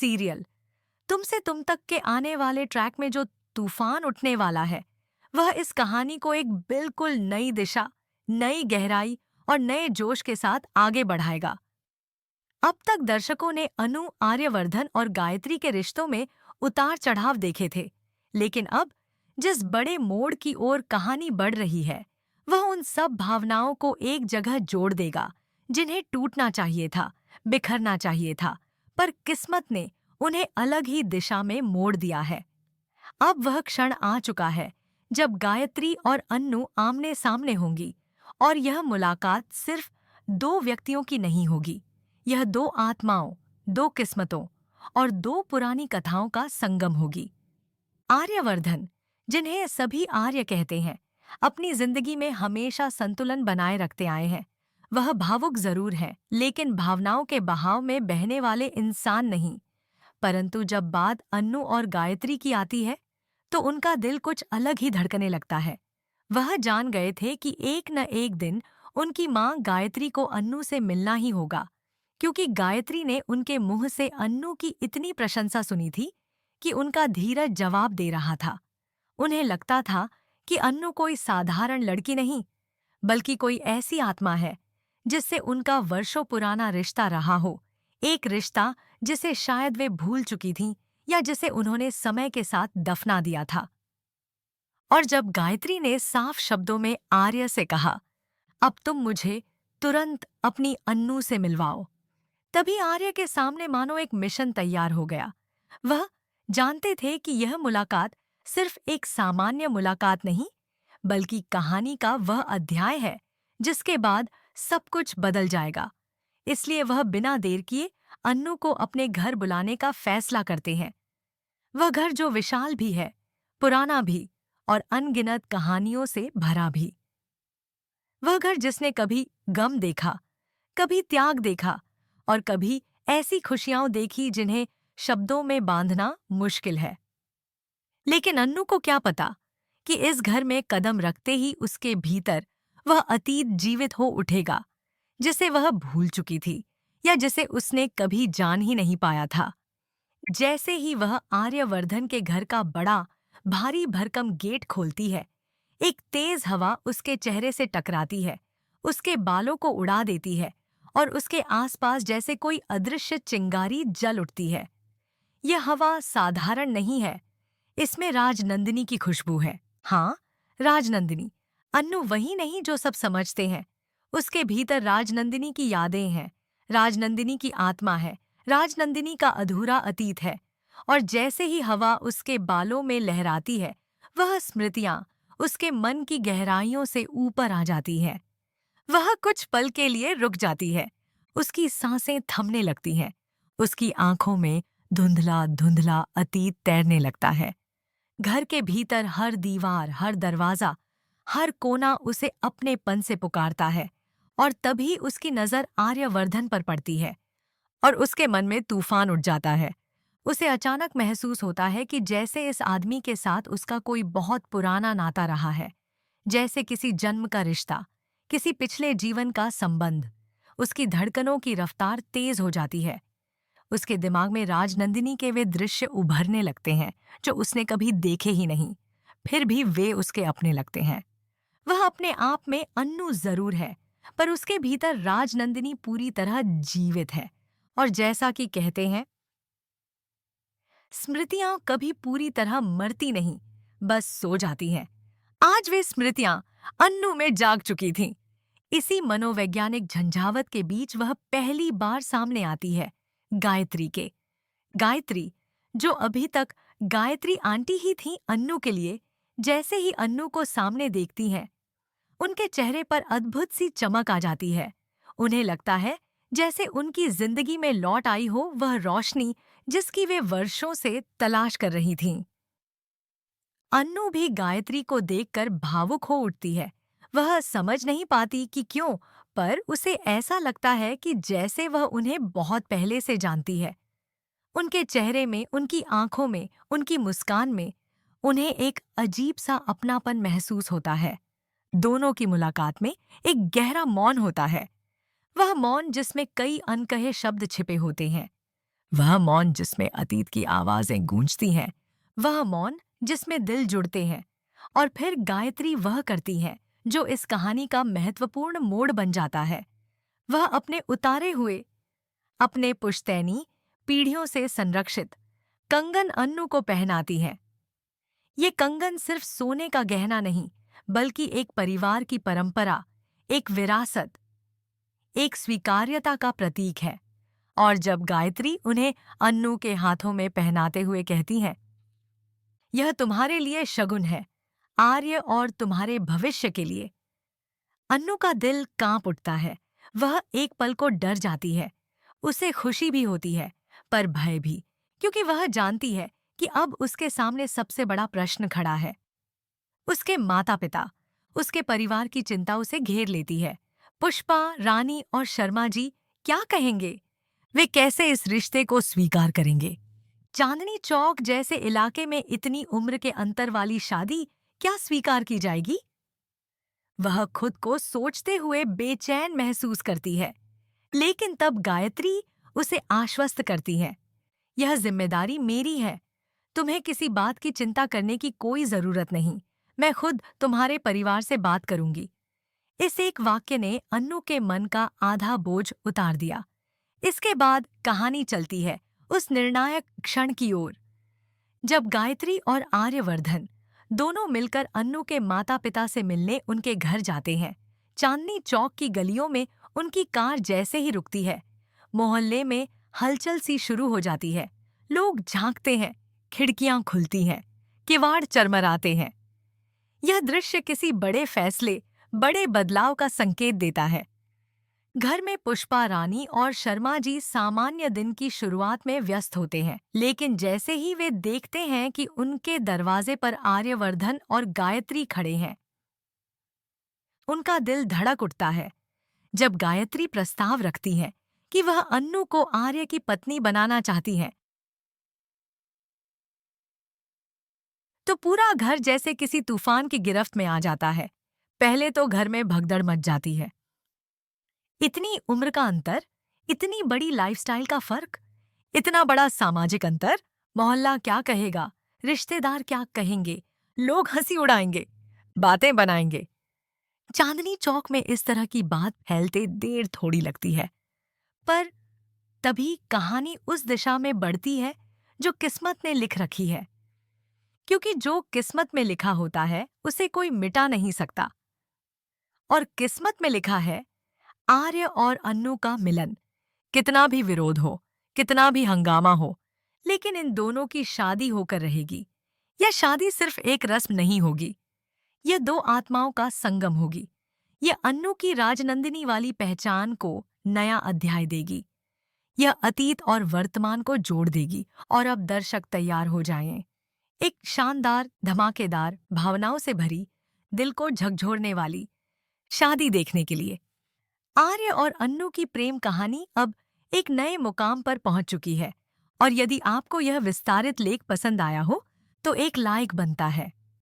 Serial तुमसे तुम तक के आने वाले ट्रैक में जो तूफान उठने वाला है, वह इस कहानी को एक बिल्कुल नई दिशा, नई गहराई और नए जोश के साथ आगे बढ़ाएगा। अब तक दर्शकों ने अनु, आर्यवर्धन और गायत्री के रिश्तों में उतार चढ़ाव देखे थे, लेकिन अब जिस बड़े मोड़ की ओर कहानी बढ़ रही है, वह उन सब भावनाओं को एक जगह जोड़ देगा, जिन्हें टूटना चाहिए था, बिखरना चाहिए था, पर किस्मत ने उन्हें अलग ही दिशा में मोड़ दिया है। अब वह क्षण आ चुका है जब गायत्री और अन्नू आमने सामने होंगी, और यह मुलाकात सिर्फ दो व्यक्तियों की नहीं होगी। यह दो आत्माओं, दो किस्मतों और दो पुरानी कथाओं का संगम होगी। आर्यवर्धन, जिन्हें सभी आर्य कहते हैं, अपनी जिंदगी में हमेशा संतुलन बनाए रखते आए हैं। वह भावुक जरूर हैं, लेकिन भावनाओं के बहाव में बहने वाले इंसान नहीं। परंतु जब बात अन्नू और गायत्री की आती है, तो उनका दिल कुछ अलग ही धड़कने लगता है। वह जान गए थे कि एक न एक दिन उनकी माँ गायत्री को अन्नू से मिलना ही होगा, क्योंकि गायत्री ने उनके मुंह से अन्नू की इतनी प्रशंसा सुनी थी कि उनका धीरज जवाब दे रहा था। उन्हें लगता था कि अन्नू कोई साधारण लड़की नहीं, बल्कि कोई ऐसी आत्मा है जिससे उनका वर्षों पुराना रिश्ता रहा हो, एक रिश्ता जिसे शायद वे भूल चुकी थीं या जिसे उन्होंने समय के साथ दफना दिया था। और जब गायत्री ने साफ शब्दों में आर्य से कहा, अब तुम मुझे तुरंत अपनी अन्नू से मिलवाओ, तभी आर्य के सामने मानो एक मिशन तैयार हो गया। वह जानते थे कि यह मुलाकात सिर्फ एक सामान्य मुलाकात नहीं, बल्कि कहानी का वह अध्याय है जिसके बाद सब कुछ बदल जाएगा। इसलिए वह बिना देर किए अन्नू को अपने घर बुलाने का फैसला करते हैं। वह घर जो विशाल भी है, पुराना भी और अनगिनत कहानियों से भरा भी। वह घर जिसने कभी गम देखा, कभी त्याग देखा और कभी ऐसी खुशियां देखी जिन्हें शब्दों में बांधना मुश्किल है। लेकिन अन्नू को क्या पता कि इस घर में कदम रखते ही उसके भीतर वह अतीत जीवित हो उठेगा, जिसे वह भूल चुकी थी या जिसे उसने कभी जान ही नहीं पाया था। जैसे ही वह आर्यवर्धन के घर का बड़ा, भारी भरकम गेट खोलती है, एक तेज हवा उसके चेहरे से टकराती है, उसके बालों को उड़ा देती है और उसके आसपास जैसे कोई अदृश्य चिंगारी जल उठती है। यह हवा साधारण नहीं है, इसमें राजनंदिनी की खुशबू है। हाँ, राजनंदिनी। अन्नू वही नहीं जो सब समझते हैं। उसके भीतर राजनंदिनी की यादें हैं, राजनंदिनी की आत्मा है, राजनंदिनी का अधूरा अतीत है। और जैसे ही हवा उसके बालों में लहराती है, वह स्मृतियां उसके मन की गहराइयों से ऊपर आ जाती है। वह कुछ पल के लिए रुक जाती है, उसकी सांसें थमने लगती हैं, उसकी आंखों में धुंधला धुंधला अतीत तैरने लगता है। घर के भीतर हर दीवार, हर दरवाजा, हर कोना उसे अपनेपन से पुकारता है। और तभी उसकी नजर आर्यवर्धन पर पड़ती है और उसके मन में तूफान उठ जाता है। उसे अचानक महसूस होता है कि जैसे इस आदमी के साथ उसका कोई बहुत पुराना नाता रहा है, जैसे किसी जन्म का रिश्ता, किसी पिछले जीवन का संबंध। उसकी धड़कनों की रफ्तार तेज हो जाती है। उसके दिमाग में राजनंदिनी के वे दृश्य उभरने लगते हैं जो उसने कभी देखे ही नहीं, फिर भी वे उसके अपने लगते हैं। वह अपने आप में अन्नू जरूर है, पर उसके भीतर राजनंदिनी पूरी तरह जीवित है। और जैसा कि कहते हैं, स्मृतियां कभी पूरी तरह मरती नहीं, बस सो जाती हैं। आज वे स्मृतियां अन्नू में जाग चुकी थीं। इसी मनोवैज्ञानिक झंझावत के बीच वह पहली बार सामने आती है, गायत्री के। गायत्री, जो अभी तक गायत्री आंटी ही थी अन्नू के लिए, जैसे ही अन्नू को सामने देखती हैं, उनके चेहरे पर अद्भुत सी चमक आ जाती है। उन्हें लगता है जैसे उनकी जिंदगी में लौट आई हो वह रोशनी जिसकी वे वर्षों से तलाश कर रही थीं। अन्नू भी गायत्री को देखकर भावुक हो उठती है। वह समझ नहीं पाती कि क्यों, पर उसे ऐसा लगता है कि जैसे वह उन्हें बहुत पहले से जानती है। उनके चेहरे में, उनकी आंखों में, उनकी मुस्कान में उन्हें एक अजीब सा अपनापन महसूस होता है। दोनों की मुलाकात में एक गहरा मौन होता है, वह मौन जिसमें कई अनकहे शब्द छिपे होते हैं। वह मौन जिसमें अतीत की आवाजें गूंजती हैं, वह मौन जिसमें दिल जुड़ते हैं। और फिर गायत्री वह करती है जो इस कहानी का महत्वपूर्ण मोड़ बन जाता है। वह अपने उतारे हुए, अपने पुश्तैनी, पीढ़ियों से संरक्षित कंगन अन्नू को पहनाती है। ये कंगन सिर्फ सोने का गहना नहीं, बल्कि एक परिवार की परंपरा, एक विरासत, एक स्वीकार्यता का प्रतीक है। और जब गायत्री उन्हें अन्नू के हाथों में पहनाते हुए कहती है, यह तुम्हारे लिए शगुन है, आर्य और तुम्हारे भविष्य के लिए, अन्नू का दिल कांप उठता है। वह एक पल को डर जाती है। उसे खुशी भी होती है, पर भय भी, क्योंकि वह जानती है कि अब उसके सामने सबसे बड़ा प्रश्न खड़ा है। उसके माता पिता, उसके परिवार की चिंता उसे घेर लेती है। पुष्पा, रानी और शर्मा जी क्या कहेंगे? वे कैसे इस रिश्ते को स्वीकार करेंगे? चांदनी चौक जैसे इलाके में इतनी उम्र के अंतर वाली शादी क्या स्वीकार की जाएगी? वह खुद को सोचते हुए बेचैन महसूस करती है। लेकिन तब गायत्री उसे आश्वस्त करती है, यह जिम्मेदारी मेरी है। तुम्हें किसी बात की चिंता करने की कोई जरूरत नहीं। मैं खुद तुम्हारे परिवार से बात करूंगी। इस एक वाक्य ने अन्नू के मन का आधा बोझ उतार दिया। इसके बाद कहानी चलती है उस निर्णायक क्षण की ओर, जब गायत्री और आर्यवर्धन दोनों मिलकर अन्नू के माता पिता से मिलने उनके घर जाते हैं। चांदनी चौक की गलियों में उनकी कार जैसे ही रुकती है, मोहल्ले में हलचल सी शुरू हो जाती है। लोग झांकते हैं, खिड़कियां खुलती हैं, किवाड़ चरमराते हैं। यह दृश्य किसी बड़े फैसले, बड़े बदलाव का संकेत देता है। घर में पुष्पा, रानी और शर्मा जी सामान्य दिन की शुरुआत में व्यस्त होते हैं, लेकिन जैसे ही वे देखते हैं कि उनके दरवाजे पर आर्यवर्धन और गायत्री खड़े हैं, उनका दिल धड़क उठता है। जब गायत्री प्रस्ताव रखती है कि वह अन्नू को आर्य की पत्नी बनाना चाहती है, तो पूरा घर जैसे किसी तूफान की गिरफ्त में आ जाता है। पहले तो घर में भगदड़ मच जाती है। इतनी उम्र का अंतर, इतनी बड़ी लाइफस्टाइल का फर्क, इतना बड़ा सामाजिक अंतर। मोहल्ला क्या कहेगा, रिश्तेदार क्या कहेंगे, लोग हंसी उड़ाएंगे, बातें बनाएंगे। चांदनी चौक में इस तरह की बात फैलते देर थोड़ी लगती है, पर तभी कहानी उस दिशा में बढ़ती है जो किस्मत ने लिख रखी है। क्योंकि जो किस्मत में लिखा होता है उसे कोई मिटा नहीं सकता। और किस्मत में लिखा है आर्य और अन्नू का मिलन। कितना भी विरोध हो, कितना भी हंगामा हो, लेकिन इन दोनों की शादी होकर रहेगी। यह शादी सिर्फ एक रस्म नहीं होगी, यह दो आत्माओं का संगम होगी। यह अन्नू की राजनंदिनी वाली पहचान को नया अध्याय देगी। यह अतीत और वर्तमान को जोड़ देगी। और अब दर्शक तैयार हो जाएं, एक शानदार, धमाकेदार, भावनाओं से भरी, दिल को झकझोरने वाली शादी देखने के लिए। आर्य और अन्नू की प्रेम कहानी अब एक नए मुकाम पर पहुंच चुकी है। और यदि आपको यह विस्तारित लेख पसंद आया हो, तो एक लाइक बनता है।